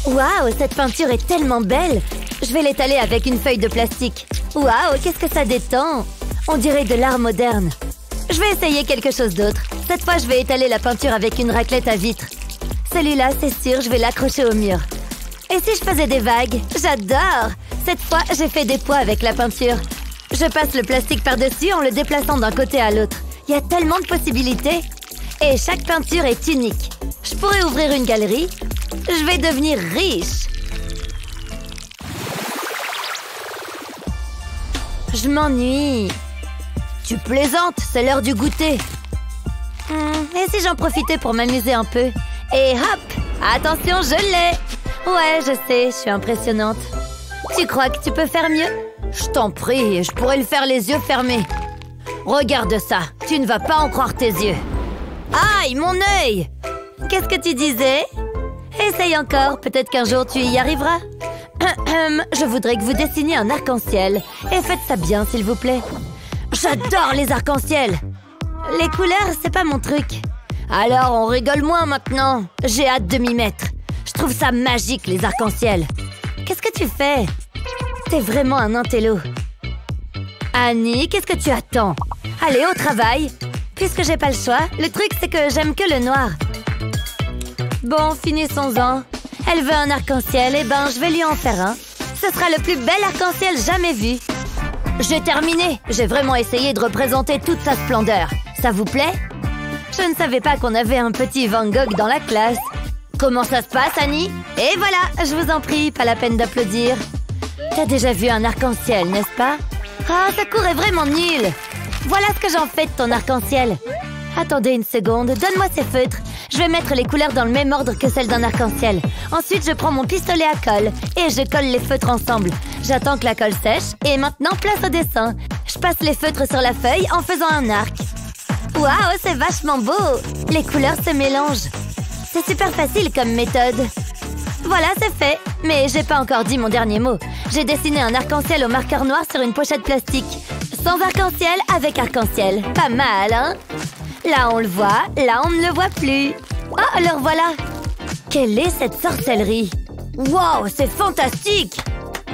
Waouh, cette peinture est tellement belle! Je vais l'étaler avec une feuille de plastique. Waouh, qu'est-ce que ça détend! On dirait de l'art moderne. Je vais essayer quelque chose d'autre. Cette fois, je vais étaler la peinture avec une raclette à vitre. Celui-là, c'est sûr, je vais l'accrocher au mur. Et si je faisais des vagues? J'adore! Cette fois, j'ai fait des poids avec la peinture. Je passe le plastique par-dessus en le déplaçant d'un côté à l'autre. Il y a tellement de possibilités. Et chaque peinture est unique. Je pourrais ouvrir une galerie. Je vais devenir riche. Je m'ennuie. Tu plaisantes, c'est l'heure du goûter. Et si j'en profitais pour m'amuser un peu? Et hop! Attention, je l'ai! Ouais, je sais, je suis impressionnante. Tu crois que tu peux faire mieux? Je t'en prie, je pourrais le faire les yeux fermés. Regarde ça, tu ne vas pas en croire tes yeux. Aïe, mon œil! Qu'est-ce que tu disais? Essaye encore, peut-être qu'un jour tu y arriveras. Je voudrais que vous dessiniez un arc-en-ciel. Et faites ça bien, s'il vous plaît. J'adore les arcs-en-ciel! Les couleurs, c'est pas mon truc. Alors, on rigole moins maintenant. J'ai hâte de m'y mettre. Je trouve ça magique, les arcs-en-ciel. Qu'est-ce que tu fais? T'es vraiment un intello. Annie, qu'est-ce que tu attends? Allez, au travail. Puisque j'ai pas le choix, le truc, c'est que j'aime que le noir. Bon, finissons-en. Elle veut un arc-en-ciel, et ben, je vais lui en faire un. Ce sera le plus bel arc-en-ciel jamais vu. J'ai terminé. J'ai vraiment essayé de représenter toute sa splendeur. Ça vous plaît? Je ne savais pas qu'on avait un petit Van Gogh dans la classe. Comment ça se passe, Annie? Et voilà, je vous en prie, pas la peine d'applaudir. T'as déjà vu un arc-en-ciel, n'est-ce pas? Ah, ta cour est vraiment nulle. Voilà ce que j'en fais de ton arc-en-ciel. Attendez une seconde, donne-moi ces feutres. Je vais mettre les couleurs dans le même ordre que celles d'un arc-en-ciel. Ensuite, je prends mon pistolet à colle et je colle les feutres ensemble. J'attends que la colle sèche et maintenant, place au dessin. Je passe les feutres sur la feuille en faisant un arc. Waouh, c'est vachement beau! Les couleurs se mélangent. C'est super facile comme méthode. Voilà, c'est fait. Mais j'ai pas encore dit mon dernier mot. J'ai dessiné un arc-en-ciel au marqueur noir sur une pochette plastique. Sans arc-en-ciel, avec arc-en-ciel. Pas mal, hein? Là, on le voit. Là, on ne le voit plus. Oh, le revoilà! Quelle est cette sorcellerie? Wow, c'est fantastique!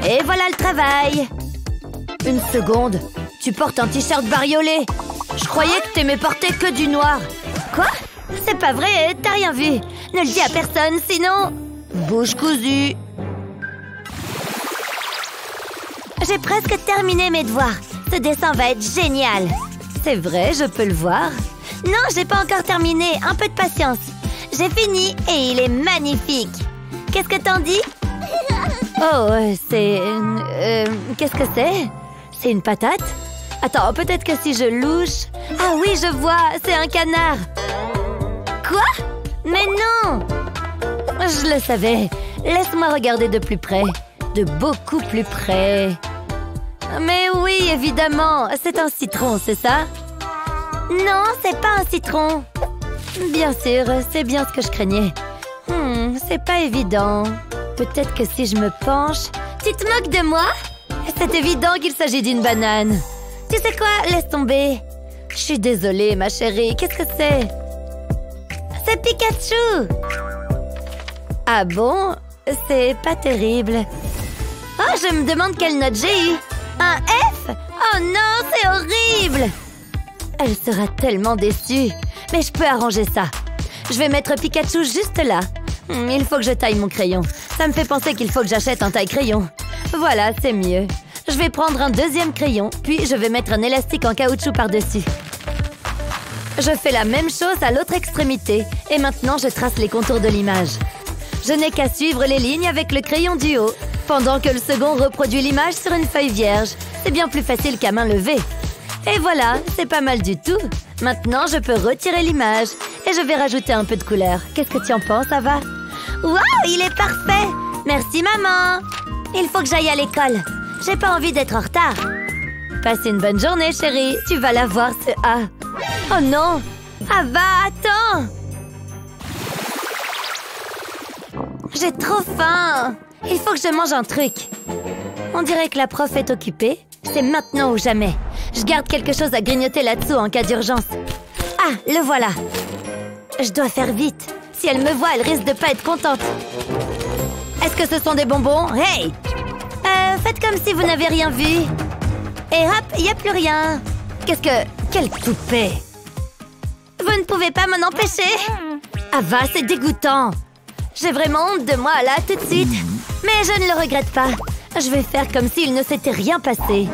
Et voilà le travail! Une seconde. Tu portes un t-shirt bariolé. Je croyais que t'aimais porter que du noir. Quoi? C'est pas vrai, t'as rien vu. Ne le dis à personne, sinon... Bouche cousue. J'ai presque terminé mes devoirs. Ce dessin va être génial. C'est vrai, je peux le voir. Non, j'ai pas encore terminé. Un peu de patience. J'ai fini et il est magnifique. Qu'est-ce que t'en dis? Oh, c'est... qu'est-ce que c'est? C'est une patate? Attends, peut-être que si je louche... Ah oui, je vois, c'est un canard. Quoi? Mais non! Je le savais. Laisse-moi regarder de plus près. De beaucoup plus près. Mais oui, évidemment. C'est un citron, c'est ça? Non, c'est pas un citron. Bien sûr, c'est bien ce que je craignais. C'est pas évident. Peut-être que si je me penche... Tu te moques de moi? C'est évident qu'il s'agit d'une banane. Tu sais quoi? Laisse tomber. Je suis désolée, ma chérie. Qu'est-ce que c'est? C'est Pikachu! Ah bon? C'est pas terrible. Oh, je me demande quelle note j'ai eu. Un F? Oh non, c'est horrible! Elle sera tellement déçue. Mais je peux arranger ça. Je vais mettre Pikachu juste là. Il faut que je taille mon crayon. Ça me fait penser qu'il faut que j'achète un taille-crayon. Voilà, c'est mieux. Je vais prendre un deuxième crayon, puis je vais mettre un élastique en caoutchouc par-dessus. Je fais la même chose à l'autre extrémité. Et maintenant, je trace les contours de l'image. Je n'ai qu'à suivre les lignes avec le crayon du haut, pendant que le second reproduit l'image sur une feuille vierge. C'est bien plus facile qu'à main levée. Et voilà, c'est pas mal du tout. Maintenant, je peux retirer l'image. Et je vais rajouter un peu de couleur. Qu'est-ce que tu en penses, Ava? Waouh, il est parfait! Merci, maman! Il faut que j'aille à l'école. J'ai pas envie d'être en retard. Passe une bonne journée, chérie. Tu vas la voir, ce A. Oh non! Ava, attends! J'ai trop faim! Il faut que je mange un truc. On dirait que la prof est occupée. C'est maintenant ou jamais. Je garde quelque chose à grignoter là-dessous en cas d'urgence. Ah, le voilà. Je dois faire vite. Si elle me voit, elle risque de pas être contente. Est-ce que ce sont des bonbons? Hey! Faites comme si vous n'avez rien vu. Et hop, il n'y a plus rien. Qu'est-ce que... Quel toupet! Vous ne pouvez pas m'en empêcher. Ava, c'est dégoûtant. J'ai vraiment honte de moi, là, tout de suite. Mais je ne le regrette pas. Je vais faire comme s'il ne s'était rien passé.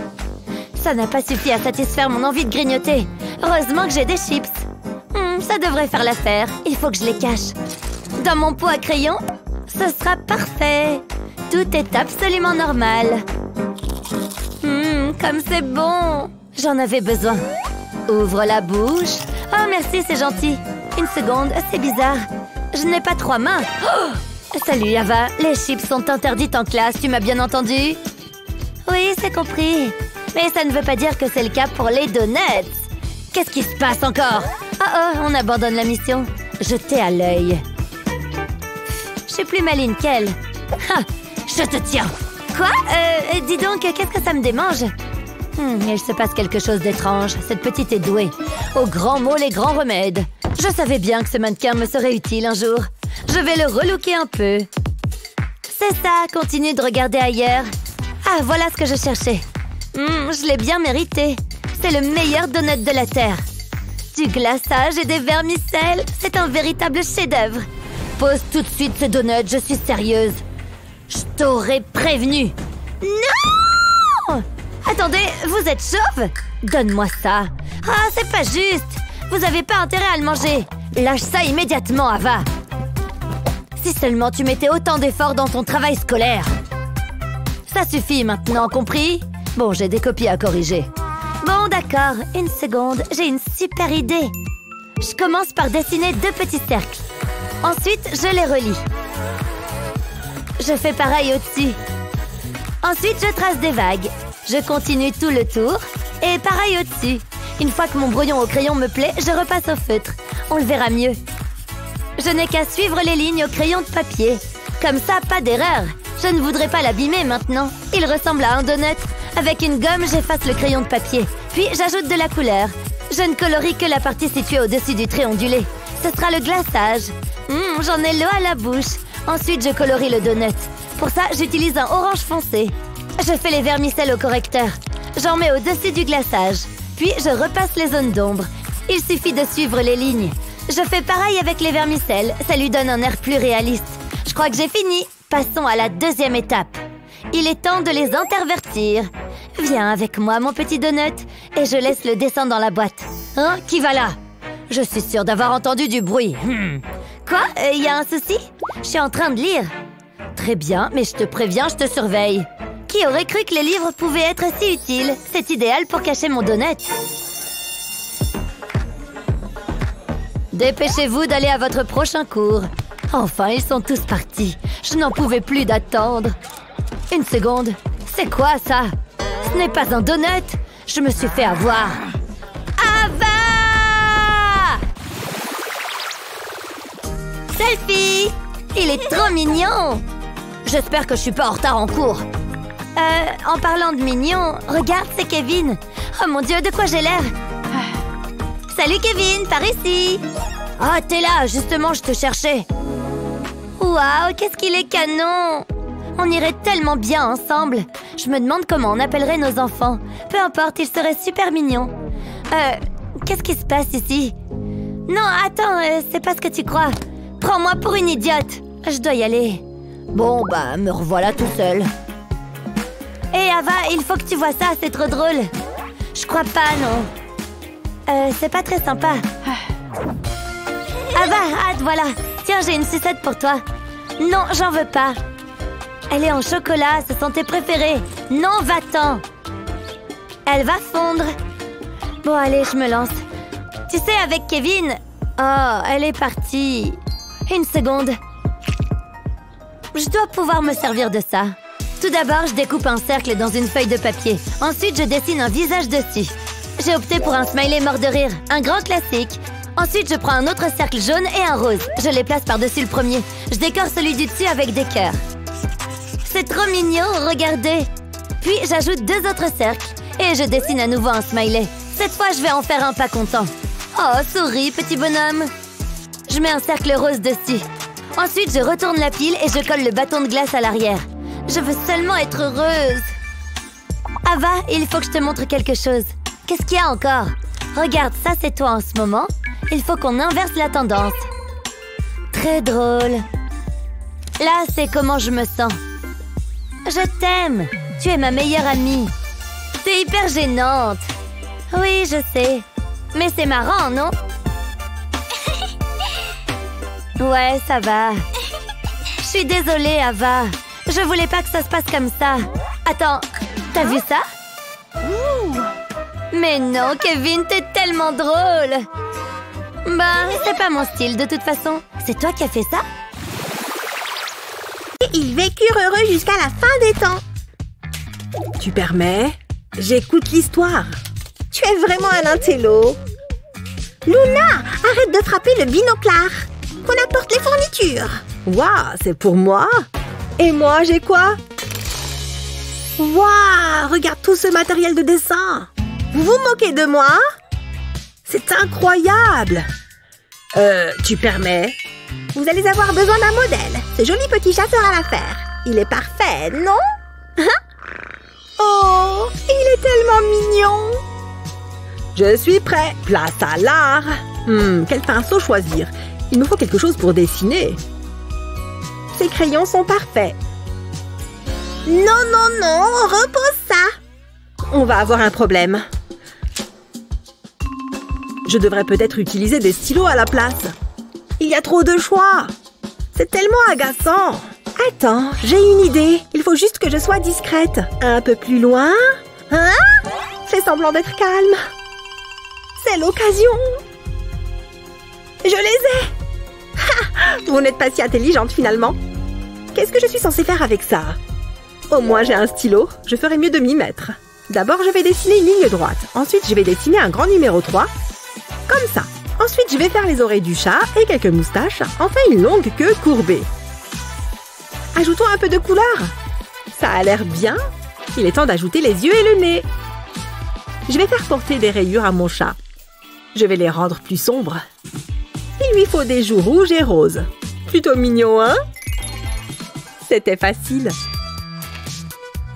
Ça n'a pas suffi à satisfaire mon envie de grignoter. Heureusement que j'ai des chips. Ça devrait faire l'affaire. Il faut que je les cache. Dans mon pot à crayon, ce sera parfait. Tout est absolument normal. Comme c'est bon. J'en avais besoin. Ouvre la bouche. Oh, merci, c'est gentil. Une seconde, c'est bizarre. Je n'ai pas 3 mains. Oh! Salut, Ava. Les chips sont interdites en classe, tu m'as bien entendu? Oui, c'est compris. Mais ça ne veut pas dire que c'est le cas pour les donuts. Qu'est-ce qui se passe encore? Oh, on abandonne la mission. Jetez à l'œil. Je suis plus maligne qu'elle. Ha! Je te tiens. Quoi? Dis donc, qu'est-ce que ça me démange? Il se passe quelque chose d'étrange. Cette petite est douée. Aux grands mots, les grands remèdes. Je savais bien que ce mannequin me serait utile un jour. Je vais le relooker un peu. C'est ça, continue de regarder ailleurs. Ah, voilà ce que je cherchais. Je l'ai bien mérité. C'est le meilleur donut de la Terre. Du glaçage et des vermicelles. C'est un véritable chef-d'œuvre. Pose tout de suite ce donut, je suis sérieuse. Je t'aurais prévenu. Non! Attendez, vous êtes chauve? Donne-moi ça. Ah, c'est pas juste. Vous avez pas intérêt à le manger. Lâche ça immédiatement, Ava. Si seulement tu mettais autant d'efforts dans ton travail scolaire. Ça suffit maintenant, compris? Bon, j'ai des copies à corriger. Bon, d'accord. Une seconde, j'ai une super idée. Je commence par dessiner 2 petits cercles. Ensuite, je les relie. Je fais pareil au-dessus. Ensuite, je trace des vagues. Je continue tout le tour. Et pareil au-dessus. Une fois que mon brouillon au crayon me plaît, je repasse au feutre. On le verra mieux. Je n'ai qu'à suivre les lignes au crayon de papier. Comme ça, pas d'erreur. Je ne voudrais pas l'abîmer maintenant. Il ressemble à un donut. Avec une gomme, j'efface le crayon de papier. Puis, j'ajoute de la couleur. Je ne colorie que la partie située au-dessus du trait ondulé. Ce sera le glaçage. J'en ai l'eau à la bouche. Ensuite, je colorie le donut. Pour ça, j'utilise un orange foncé. Je fais les vermicelles au correcteur. J'en mets au-dessus du glaçage. Puis, je repasse les zones d'ombre. Il suffit de suivre les lignes. Je fais pareil avec les vermicelles. Ça lui donne un air plus réaliste. Je crois que j'ai fini. Passons à la 2e étape. Il est temps de les intervertir. Viens avec moi, mon petit donut. Et je laisse le dessin dans la boîte. Hein? Qui va là? Je suis sûre d'avoir entendu du bruit. Quoi? Y a un souci? Je suis en train de lire. Très bien, mais je te préviens, je te surveille. Qui aurait cru que les livres pouvaient être si utiles? C'est idéal pour cacher mon donut. Dépêchez-vous d'aller à votre prochain cours. Enfin, ils sont tous partis. Je n'en pouvais plus d'attendre. Une seconde. C'est quoi ça? Ce n'est pas un donut. Je me suis fait avoir. Ava! Selfie! Il est trop mignon! J'espère que je suis pas en retard en cours. En parlant de mignon, regarde, c'est Kevin. Oh mon Dieu, de quoi j'ai l'air? Salut Kevin, par ici. Ah, t'es là, justement, je te cherchais. Waouh, qu'est-ce qu'il est canon! On irait tellement bien ensemble. Je me demande comment on appellerait nos enfants. Peu importe, ils seraient super mignons. Qu'est-ce qui se passe ici? Non, attends, c'est pas ce que tu crois. Prends-moi pour une idiote. Je dois y aller. Bon, bah, me revoilà tout seul. Hé, Ava, il faut que tu vois ça, c'est trop drôle. Je crois pas, non. C'est pas très sympa. Ava, hâte, voilà. Tiens, j'ai une sucette pour toi. Non, j'en veux pas. Elle est en chocolat, ce sont tes préférés. Non, va-t'en. Elle va fondre. Bon, allez, je me lance. Tu sais, avec Kevin... Oh, elle est partie. Une seconde. Je dois pouvoir me servir de ça. Tout d'abord, je découpe un cercle dans une feuille de papier. Ensuite, je dessine un visage dessus. J'ai opté pour un smiley mort de rire, un grand classique. Ensuite, je prends un autre cercle jaune et un rose. Je les place par-dessus le premier. Je décore celui du dessus avec des cœurs. C'est trop mignon, regardez. Puis, j'ajoute 2 autres cercles. Et je dessine à nouveau un smiley. Cette fois, je vais en faire un pas content. Oh, souris, petit bonhomme. Je mets un cercle rose dessus. Ensuite, je retourne la pile et je colle le bâton de glace à l'arrière. Je veux seulement être heureuse. Ava, il faut que je te montre quelque chose. Qu'est-ce qu'il y a encore? Regarde, ça c'est toi en ce moment. Il faut qu'on inverse la tendance. Très drôle. Là, c'est comment je me sens. Je t'aime. Tu es ma meilleure amie. T'es hyper gênante. Oui, je sais. Mais c'est marrant, non? Ouais, ça va. Je suis désolée, Ava. Je voulais pas que ça se passe comme ça. Attends, t'as vu ça? Mais non, Kevin, t'es tellement drôle. Bah, c'est pas mon style de toute façon. C'est toi qui as fait ça? Ils vécurent heureux jusqu'à la fin des temps. Tu permets? J'écoute l'histoire. Tu es vraiment un intello. Luna, arrête de frapper le binoclard. Qu'on apporte les fournitures. Waouh, c'est pour moi? Et moi, j'ai quoi? Waouh, regarde tout ce matériel de dessin. Vous vous moquez de moi? C'est incroyable. Tu permets? Vous allez avoir besoin d'un modèle. Ce joli petit chat fera l'affaire. Il est parfait, non? Oh, il est tellement mignon. Je suis prêt. Place à l'art. Quel pinceau choisir? Il me faut quelque chose pour dessiner. Ces crayons sont parfaits. Non, non, non, repose ça. On va avoir un problème. Je devrais peut-être utiliser des stylos à la place. Il y a trop de choix. C'est tellement agaçant. Attends, j'ai une idée. Il faut juste que je sois discrète. Un peu plus loin. Hein? Fais semblant d'être calme. C'est l'occasion. Je les ai. Ha! Vous n'êtes pas si intelligente finalement. Qu'est-ce que je suis censée faire avec ça? Au moins j'ai un stylo. Je ferais mieux de m'y mettre. D'abord, je vais dessiner une ligne droite. Ensuite, je vais dessiner un grand numéro 3. Comme ça. Ensuite, je vais faire les oreilles du chat et quelques moustaches. Enfin, une longue queue courbée. Ajoutons un peu de couleur. Ça a l'air bien. Il est temps d'ajouter les yeux et le nez. Je vais faire porter des rayures à mon chat. Je vais les rendre plus sombres. Il lui faut des joues rouges et roses. Plutôt mignon, hein? C'était facile.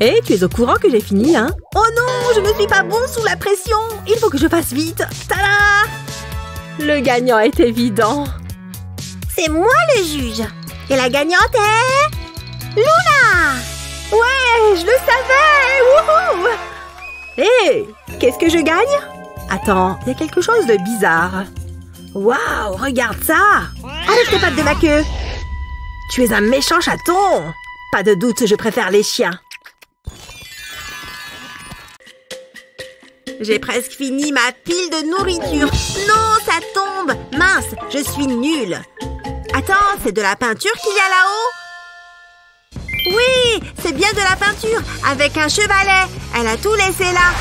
Hé, tu es au courant que j'ai fini, hein? Oh non, je ne suis pas bon sous la pression. Il faut que je fasse vite. Tada! Le gagnant est évident. C'est moi le juge. Et la gagnante est... Luna! Ouais, je le savais! Wouhou! Hé, qu'est-ce que je gagne? Attends, il y a quelque chose de bizarre. Waouh, regarde ça! Arrête tes pattes de ma queue! Tu es un méchant chaton! Pas de doute, je préfère les chiens. J'ai presque fini ma pile de nourriture. Non, ça tombe! Mince, je suis nulle. Attends, c'est de la peinture qu'il y a là-haut? Oui, c'est bien de la peinture, avec un chevalet. Elle a tout laissé là.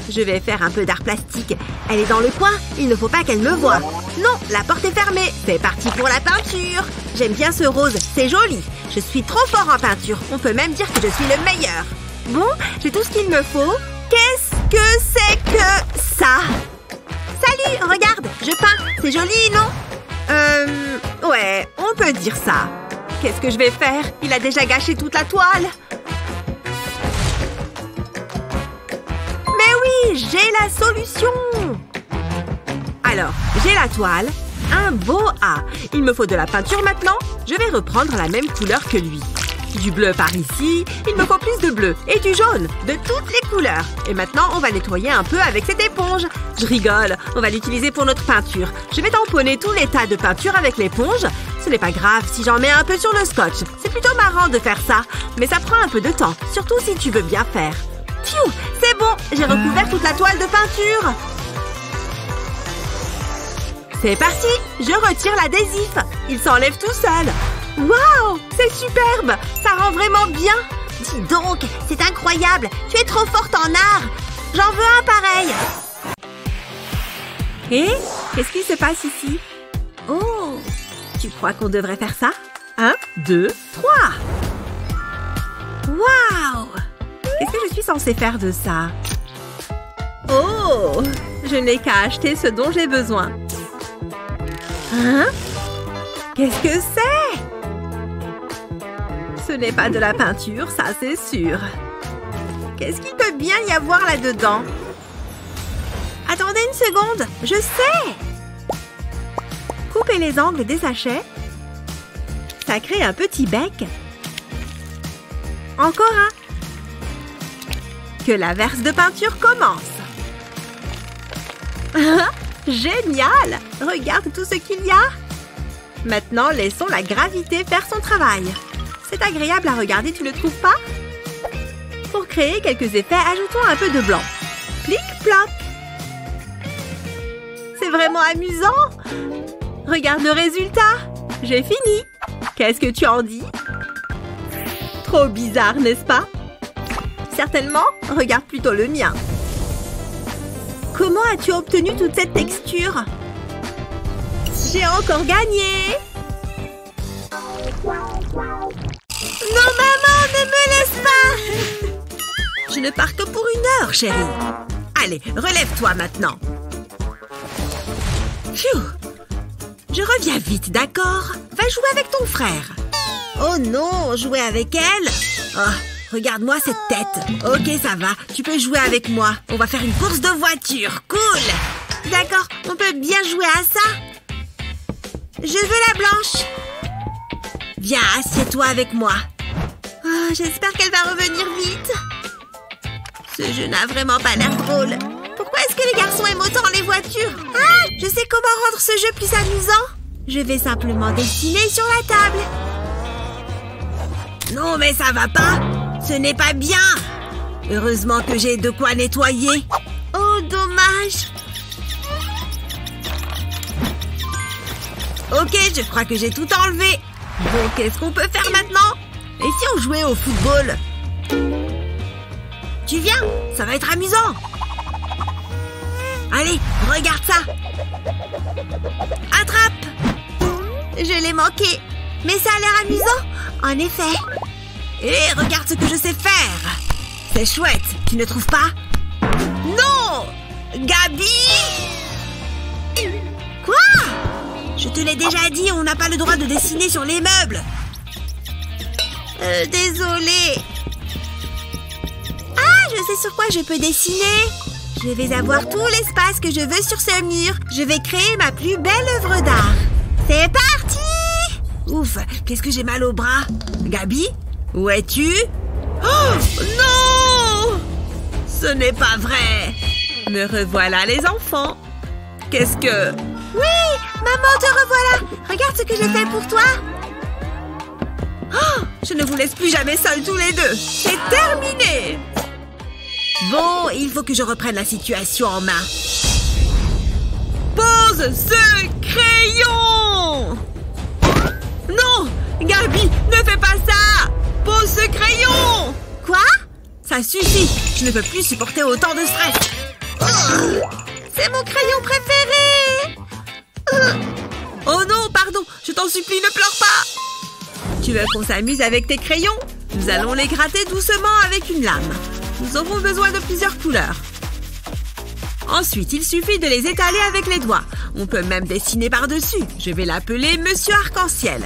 Je vais faire un peu d'art plastique. Elle est dans le coin, il ne faut pas qu'elle me voie. Non, la porte est fermée. C'est parti pour la peinture. J'aime bien ce rose, c'est joli. Je suis trop fort en peinture. On peut même dire que je suis le meilleur. Bon, j'ai tout ce qu'il me faut. Qu'est-ce que c'est que ça? Salut, regarde, je peins. C'est joli, non? Ouais, on peut dire ça. Qu'est-ce que je vais faire? Il a déjà gâché toute la toile. Mais oui, j'ai la solution. Alors, j'ai la toile, un beau A. Il me faut de la peinture maintenant. Je vais reprendre la même couleur que lui. Du bleu par ici, il me faut plus de bleu. Et du jaune, de toutes les couleurs. Et maintenant, on va nettoyer un peu avec cette éponge. Je rigole, on va l'utiliser pour notre peinture. Je vais tamponner tous les tas de peinture avec l'éponge. Ce n'est pas grave si j'en mets un peu sur le scotch. C'est plutôt marrant de faire ça. Mais ça prend un peu de temps, surtout si tu veux bien faire. Pfiou, c'est bon, j'ai recouvert toute la toile de peinture. C'est parti, je retire l'adhésif. Il s'enlève tout seul. Waouh, c'est superbe. Ça rend vraiment bien. Dis donc, c'est incroyable. Tu es trop forte en art. J'en veux un pareil. Et qu'est-ce qui se passe ici? Oh, tu crois qu'on devrait faire ça? 1, 2, 3. Waouh! Qu'est-ce que je suis censée faire de ça? Oh! Je n'ai qu'à acheter ce dont j'ai besoin. Hein? Qu'est-ce que c'est? Ce n'est pas de la peinture, ça c'est sûr. Qu'est-ce qu'il peut bien y avoir là-dedans? Attendez une seconde, je sais! Coupez les angles des sachets. Ça crée un petit bec. Encore un. Que la verse de peinture commence. Génial! Regarde tout ce qu'il y a. Maintenant, laissons la gravité faire son travail. C'est agréable à regarder, tu ne trouves pas? Pour créer quelques effets, ajoutons un peu de blanc. Plic-ploc. C'est vraiment amusant. Regarde le résultat. J'ai fini. Qu'est-ce que tu en dis? Trop bizarre, n'est-ce pas? Certainement. Regarde plutôt le mien. Comment as-tu obtenu toute cette texture? J'ai encore gagné! Non, maman, ne me laisse pas! Je ne pars que pour 1 heure, chérie. Allez, relève-toi maintenant. Pfiou! Je reviens vite, d'accord? Va jouer avec ton frère. Oh non, jouer avec elle? Oh, regarde-moi cette tête. Ok, ça va, tu peux jouer avec moi. On va faire une course de voiture, cool! D'accord, on peut bien jouer à ça. Je veux la blanche. Viens, assieds-toi avec moi. Oh, j'espère qu'elle va revenir vite. Ce jeu n'a vraiment pas l'air drôle. Pourquoi est-ce que les garçons aiment autant les voitures? Ah, je sais comment rendre ce jeu plus amusant. Je vais simplement dessiner sur la table. Non, mais ça va pas. Ce n'est pas bien. Heureusement que j'ai de quoi nettoyer. Oh, dommage. Ok, je crois que j'ai tout enlevé. Bon, qu'est-ce qu'on peut faire maintenant? Et si on jouait au football? Tu viens? Ça va être amusant. Allez, regarde ça. Attrape. Je l'ai manqué. Mais ça a l'air amusant. En effet. Et regarde ce que je sais faire. C'est chouette, tu ne trouves pas? Non! Gabi! Quoi? Je te l'ai déjà dit, on n'a pas le droit de dessiner sur les meubles. Désolée. Ah, je sais sur quoi je peux dessiner. Je vais avoir tout l'espace que je veux sur ce mur. Je vais créer ma plus belle œuvre d'art. C'est parti! Ouf, qu'est-ce que j'ai mal au bras. Gabi, où es-tu? Oh, non! Ce n'est pas vrai. Me revoilà les enfants. Qu'est-ce que... Oui, maman, te revoilà. Regarde ce que j'ai fait pour toi. Oh, je ne vous laisse plus jamais seuls tous les deux. C'est terminé. Bon, il faut que je reprenne la situation en main. Pose ce crayon. Non, Gabi, ne fais pas ça. Pose ce crayon. Quoi? Ça suffit. Je ne peux plus supporter autant de stress. C'est mon crayon préféré. Oh non, pardon, je t'en supplie, ne pleure pas. Tu veux qu'on s'amuse avec tes crayons? Nous allons les gratter doucement avec une lame. Nous aurons besoin de plusieurs couleurs. Ensuite, il suffit de les étaler avec les doigts. On peut même dessiner par-dessus. Je vais l'appeler Monsieur Arc-en-Ciel.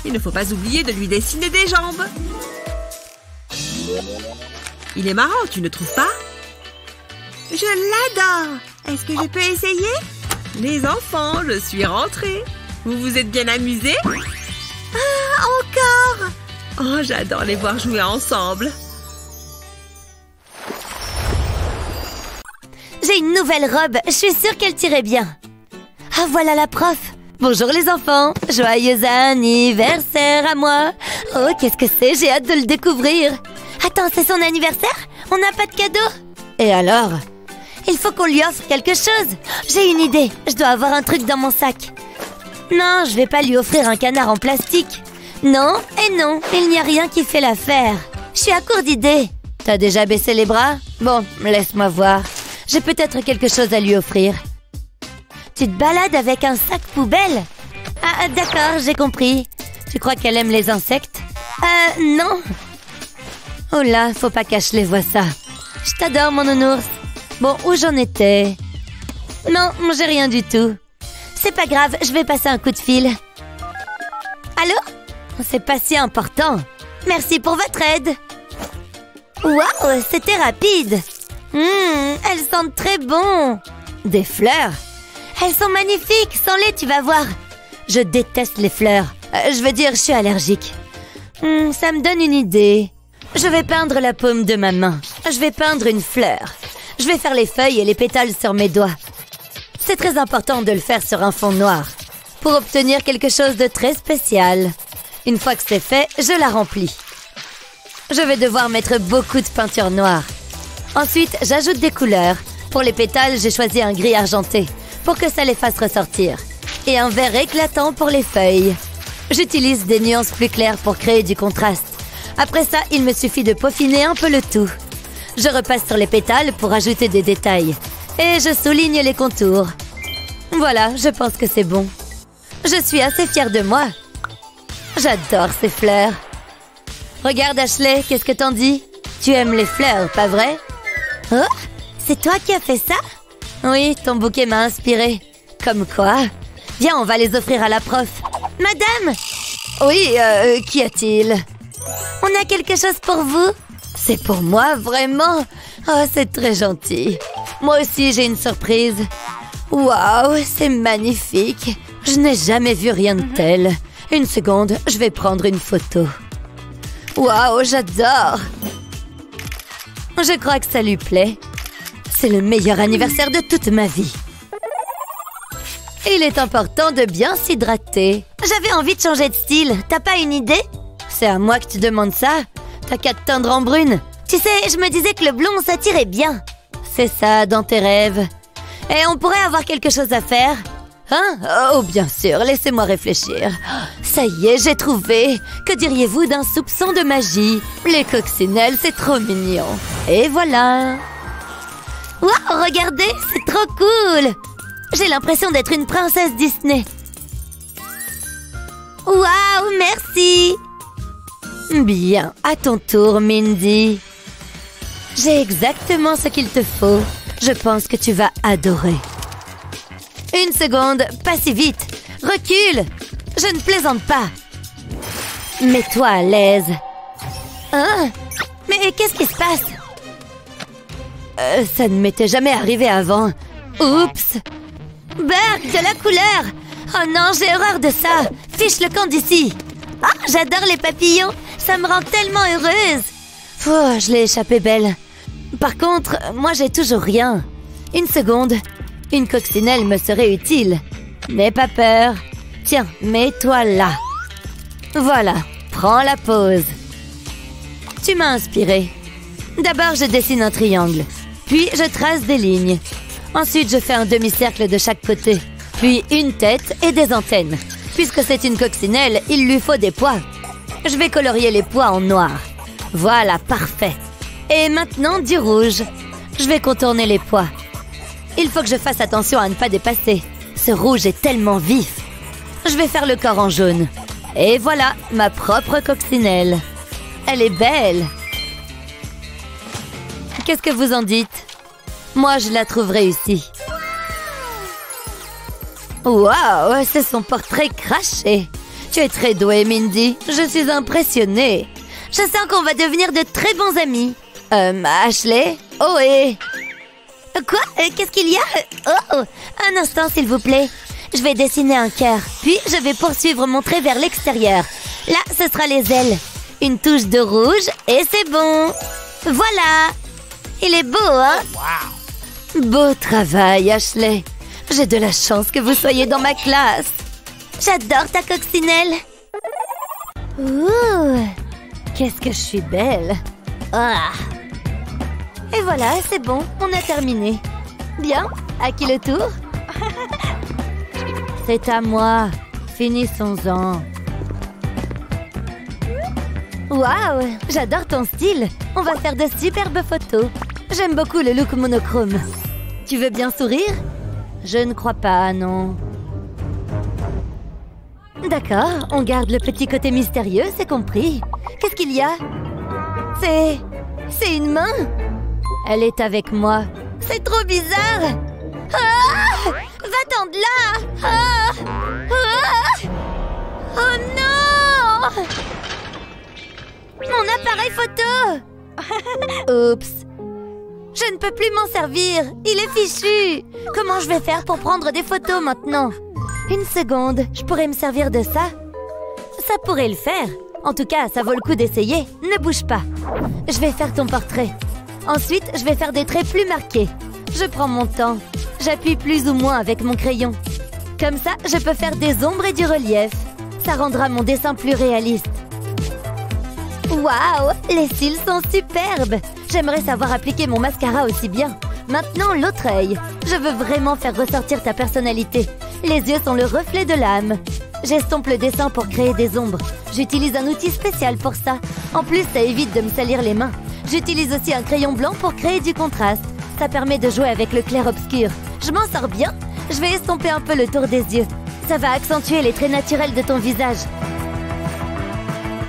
Il ne faut pas oublier de lui dessiner des jambes. Il est marrant, tu ne trouves pas? Je l'adore. Est-ce que je peux essayer? Les enfants, je suis rentrée. Vous vous êtes bien amusés? Ah, encore! Oh, j'adore les voir jouer ensemble. J'ai une nouvelle robe. Je suis sûre qu'elle t'irait bien. Ah, voilà la prof. Bonjour les enfants. Joyeux anniversaire à moi. Oh, qu'est-ce que c'est? J'ai hâte de le découvrir. Attends, c'est son anniversaire? On n'a pas de cadeau? Et alors? Il faut qu'on lui offre quelque chose. J'ai une idée. Je dois avoir un truc dans mon sac. Non, je vais pas lui offrir un canard en plastique. Non et non, il n'y a rien qui fait l'affaire. Je suis à court d'idées. T'as déjà baissé les bras? Bon, laisse-moi voir. J'ai peut-être quelque chose à lui offrir. Tu te balades avec un sac poubelle? Ah, d'accord, j'ai compris. Tu crois qu'elle aime les insectes? Non. Oh là, faut pas que Ashley voie ça. Je t'adore, mon nounours. Bon, où j'en étais? Non, j'ai rien du tout. C'est pas grave, je vais passer un coup de fil. Allô? C'est pas si important. Merci pour votre aide. Waouh, c'était rapide. Elles sentent très bon. Des fleurs? Elles sont magnifiques. Sens-les, tu vas voir. Je déteste les fleurs. Je veux dire, je suis allergique. Ça me donne une idée. Je vais peindre la paume de ma main. Je vais peindre une fleur. Je vais faire les feuilles et les pétales sur mes doigts. C'est très important de le faire sur un fond noir pour obtenir quelque chose de très spécial. Une fois que c'est fait, je la remplis. Je vais devoir mettre beaucoup de peinture noire. Ensuite, j'ajoute des couleurs. Pour les pétales, j'ai choisi un gris argenté pour que ça les fasse ressortir. Et un vert éclatant pour les feuilles. J'utilise des nuances plus claires pour créer du contraste. Après ça, il me suffit de peaufiner un peu le tout. Je repasse sur les pétales pour ajouter des détails. Et je souligne les contours. Voilà, je pense que c'est bon. Je suis assez fière de moi. J'adore ces fleurs. Regarde Ashley, qu'est-ce que t'en dis? Tu aimes les fleurs, pas vrai? Oh, c'est toi qui as fait ça? Oui, ton bouquet m'a inspirée. Comme quoi? Viens, on va les offrir à la prof. Madame! Oui, qu'y a-t-il? On a quelque chose pour vous. C'est pour moi, vraiment? Oh, c'est très gentil. Moi aussi, j'ai une surprise. Waouh, c'est magnifique. Je n'ai jamais vu rien de tel. Une seconde, je vais prendre une photo. Waouh, j'adore. Je crois que ça lui plaît. C'est le meilleur anniversaire de toute ma vie. Il est important de bien s'hydrater. J'avais envie de changer de style. T'as pas une idée? C'est à moi que tu demandes ça? T'as qu'à te teindre en brune. Tu sais, je me disais que le blond, ça tirait bien. C'est ça, dans tes rêves. Et on pourrait avoir quelque chose à faire? Hein? Oh, bien sûr, laissez-moi réfléchir. Ça y est, j'ai trouvé. Que diriez-vous d'un soupçon de magie? Les coccinelles, c'est trop mignon. Et voilà. Waouh, regardez, c'est trop cool. J'ai l'impression d'être une princesse Disney. Waouh, merci. Bien, à ton tour, Mindy. J'ai exactement ce qu'il te faut. Je pense que tu vas adorer. Une seconde, pas si vite. Recule. Je ne plaisante pas. Mets-toi à l'aise. Hein? Mais qu'est-ce qui se passe? Ça ne m'était jamais arrivé avant. Oups. Berk, de la couleur. Oh non, j'ai horreur de ça. Fiche le camp d'ici. Ah, j'adore les papillons. Ça me rend tellement heureuse. Oh, je l'ai échappé belle. Par contre, moi j'ai toujours rien. Une seconde. Une coccinelle me serait utile. N'aie pas peur. Tiens, mets-toi là. Voilà, prends la pose. Tu m'as inspirée. D'abord, je dessine un triangle. Puis, je trace des lignes. Ensuite, je fais un demi-cercle de chaque côté. Puis, une tête et des antennes. Puisque c'est une coccinelle, il lui faut des pois. Je vais colorier les pois en noir. Voilà, parfait. Et maintenant, du rouge. Je vais contourner les pois. Il faut que je fasse attention à ne pas dépasser. Ce rouge est tellement vif. Je vais faire le corps en jaune. Et voilà, ma propre coccinelle. Elle est belle. Qu'est-ce que vous en dites? Moi, je la trouve réussie. Waouh, c'est son portrait craché. Tu es très douée, Mindy. Je suis impressionnée. Je sens qu'on va devenir de très bons amis. Ashley? Oh, et... Quoi? Qu'est-ce qu'il y a? Oh, un instant, s'il vous plaît. Je vais dessiner un cœur. Puis, je vais poursuivre mon trait vers l'extérieur. Là, ce sera les ailes. Une touche de rouge et c'est bon. Voilà. Il est beau, hein? Beau travail, Ashley. J'ai de la chance que vous soyez dans ma classe. J'adore ta coccinelle. Ouh, qu'est-ce que je suis belle. Ah. Et voilà, c'est bon, on a terminé. Bien, à qui le tour? C'est à moi. Finissons-en. Waouh, j'adore ton style. On va faire de superbes photos. J'aime beaucoup le look monochrome. Tu veux bien sourire? Je ne crois pas, non. D'accord, on garde le petit côté mystérieux, c'est compris. Qu'est-ce qu'il y a? C'est une main? Elle est avec moi. C'est trop bizarre. Ah! Va-t'en de là! Ah! Ah! Oh non! Mon appareil photo! Oups! Je ne peux plus m'en servir! Il est fichu! Comment je vais faire pour prendre des photos maintenant? Une seconde, je pourrais me servir de ça? Ça pourrait le faire. En tout cas, ça vaut le coup d'essayer. Ne bouge pas. Je vais faire ton portrait. Ensuite, je vais faire des traits plus marqués. Je prends mon temps. J'appuie plus ou moins avec mon crayon. Comme ça, je peux faire des ombres et du relief. Ça rendra mon dessin plus réaliste. Waouh! Les cils sont superbes! J'aimerais savoir appliquer mon mascara aussi bien. Maintenant, l'autre œil. Je veux vraiment faire ressortir ta personnalité. Les yeux sont le reflet de l'âme. J'estompe le dessin pour créer des ombres. J'utilise un outil spécial pour ça. En plus, ça évite de me salir les mains. J'utilise aussi un crayon blanc pour créer du contraste. Ça permet de jouer avec le clair-obscur. Je m'en sors bien. Je vais estomper un peu le tour des yeux. Ça va accentuer les traits naturels de ton visage.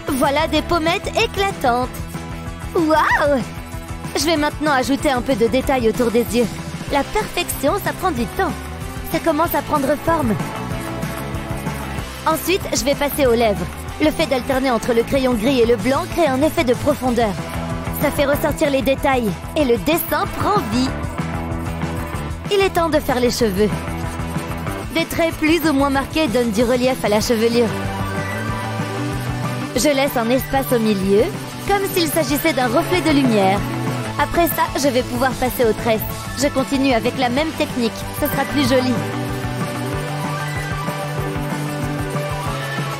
Voilà des pommettes éclatantes. Waouh! Je vais maintenant ajouter un peu de détail autour des yeux. La perfection, ça prend du temps. Ça commence à prendre forme. Ensuite, je vais passer aux lèvres. Le fait d'alterner entre le crayon gris et le blanc crée un effet de profondeur. Ça fait ressortir les détails et le dessin prend vie. Il est temps de faire les cheveux. Des traits plus ou moins marqués donnent du relief à la chevelure. Je laisse un espace au milieu, comme s'il s'agissait d'un reflet de lumière. Après ça, je vais pouvoir passer aux tresses. Je continue avec la même technique, ce sera plus joli.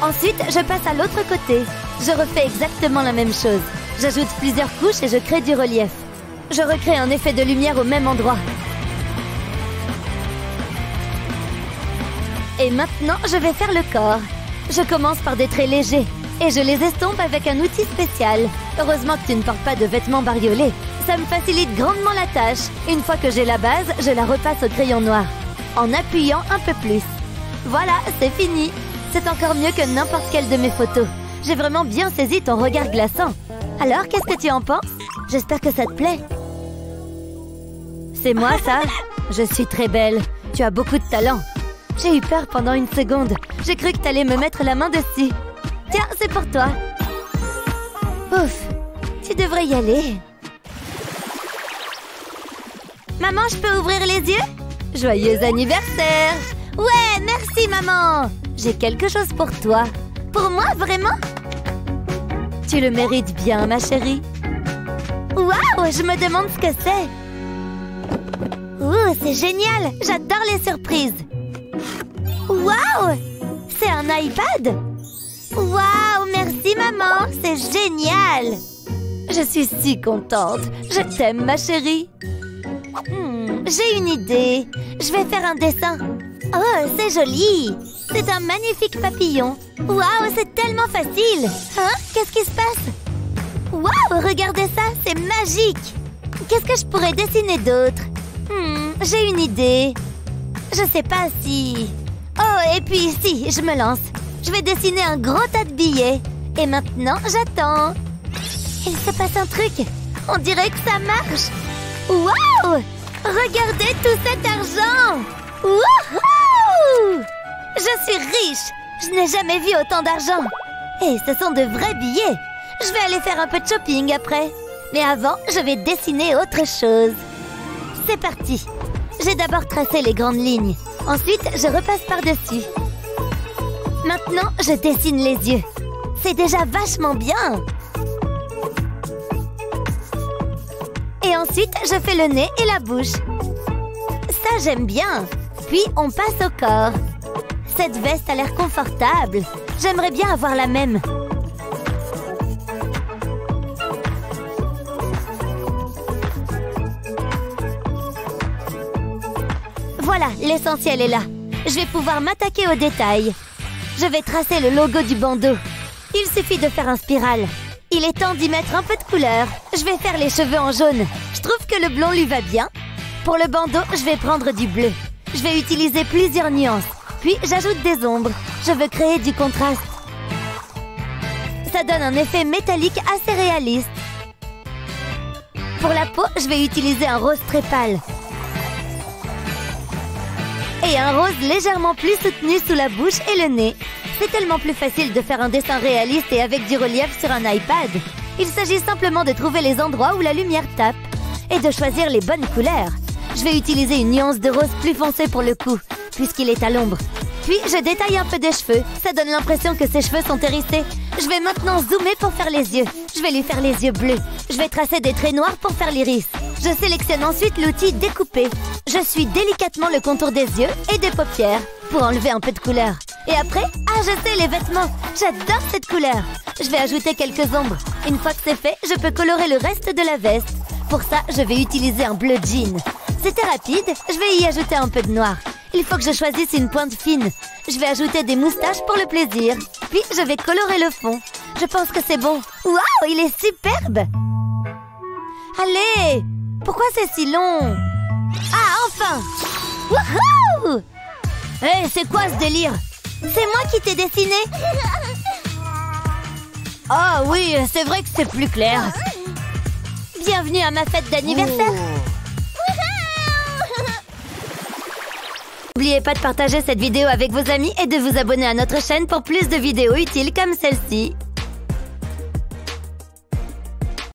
Ensuite, je passe à l'autre côté. Je refais exactement la même chose. J'ajoute plusieurs couches et je crée du relief. Je recrée un effet de lumière au même endroit. Et maintenant, je vais faire le corps. Je commence par des traits légers et je les estompe avec un outil spécial. Heureusement que tu ne portes pas de vêtements bariolés. Ça me facilite grandement la tâche. Une fois que j'ai la base, je la repasse au crayon noir, en appuyant un peu plus. Voilà, c'est fini. C'est encore mieux que n'importe quelle de mes photos. J'ai vraiment bien saisi ton regard glaçant. Alors, qu'est-ce que tu en penses? J'espère que ça te plaît. C'est moi, ça? Je suis très belle. Tu as beaucoup de talent. J'ai eu peur pendant une seconde. J'ai cru que t'allais me mettre la main dessus. Tiens, c'est pour toi. Ouf, tu devrais y aller. Maman, je peux ouvrir les yeux? Joyeux anniversaire! Ouais, merci maman! J'ai quelque chose pour toi. Pour moi, vraiment? Tu le mérites bien, ma chérie. Waouh, je me demande ce que c'est. Ouh, c'est génial! J'adore les surprises. Waouh! C'est un iPad? Waouh, merci maman, c'est génial! Je suis si contente. Je t'aime, ma chérie. J'ai une idée. Je vais faire un dessin. Oh, c'est joli. C'est un magnifique papillon. Waouh, c'est tellement facile. Hein? Qu'est-ce qui se passe? Waouh, regardez ça, c'est magique. Qu'est-ce que je pourrais dessiner d'autre? J'ai une idée. Je sais pas si... Oh, et puis ici, je me lance. Je vais dessiner un gros tas de billets. Et maintenant, j'attends. Il se passe un truc. On dirait que ça marche. Waouh! Regardez tout cet argent! Wouhou! Je suis riche! Je n'ai jamais vu autant d'argent. Et ce sont de vrais billets. Je vais aller faire un peu de shopping après. Mais avant, je vais dessiner autre chose. C'est parti. J'ai d'abord tracé les grandes lignes. Ensuite, je repasse par-dessus. Maintenant, je dessine les yeux. C'est déjà vachement bien. Et ensuite, je fais le nez et la bouche. Ça, j'aime bien. Puis, on passe au corps. Cette veste a l'air confortable. J'aimerais bien avoir la même. Voilà, l'essentiel est là. Je vais pouvoir m'attaquer aux détails. Je vais tracer le logo du bandeau. Il suffit de faire un spiral. Il est temps d'y mettre un peu de couleur. Je vais faire les cheveux en jaune. Je trouve que le blond lui va bien. Pour le bandeau, je vais prendre du bleu. Je vais utiliser plusieurs nuances. Puis, j'ajoute des ombres. Je veux créer du contraste. Ça donne un effet métallique assez réaliste. Pour la peau, je vais utiliser un rose très pâle. Et un rose légèrement plus soutenu sous la bouche et le nez. C'est tellement plus facile de faire un dessin réaliste et avec du relief sur un iPad. Il s'agit simplement de trouver les endroits où la lumière tape et de choisir les bonnes couleurs. Je vais utiliser une nuance de rose plus foncé pour le coup, puisqu'il est à l'ombre. Puis, je détaille un peu des cheveux. Ça donne l'impression que ses cheveux sont hérissés. Je vais maintenant zoomer pour faire les yeux. Je vais lui faire les yeux bleus. Je vais tracer des traits noirs pour faire l'iris. Je sélectionne ensuite l'outil découper. Je suis délicatement le contour des yeux et des paupières pour enlever un peu de couleur. Et après, je sais, les vêtements. J'adore cette couleur. Je vais ajouter quelques ombres. Une fois que c'est fait, je peux colorer le reste de la veste. Pour ça, je vais utiliser un bleu jean. C'était rapide, je vais y ajouter un peu de noir. Il faut que je choisisse une pointe fine. Je vais ajouter des moustaches pour le plaisir. Puis, je vais colorer le fond. Je pense que c'est bon. Waouh, il est superbe! Allez! Pourquoi c'est si long? Ah, enfin! Wouhou! Hé, c'est quoi ce délire? C'est moi qui t'ai dessiné? Ah oui, c'est vrai que c'est plus clair. Bienvenue à ma fête d'anniversaire. N'oubliez pas de partager cette vidéo avec vos amis et de vous abonner à notre chaîne pour plus de vidéos utiles comme celle-ci.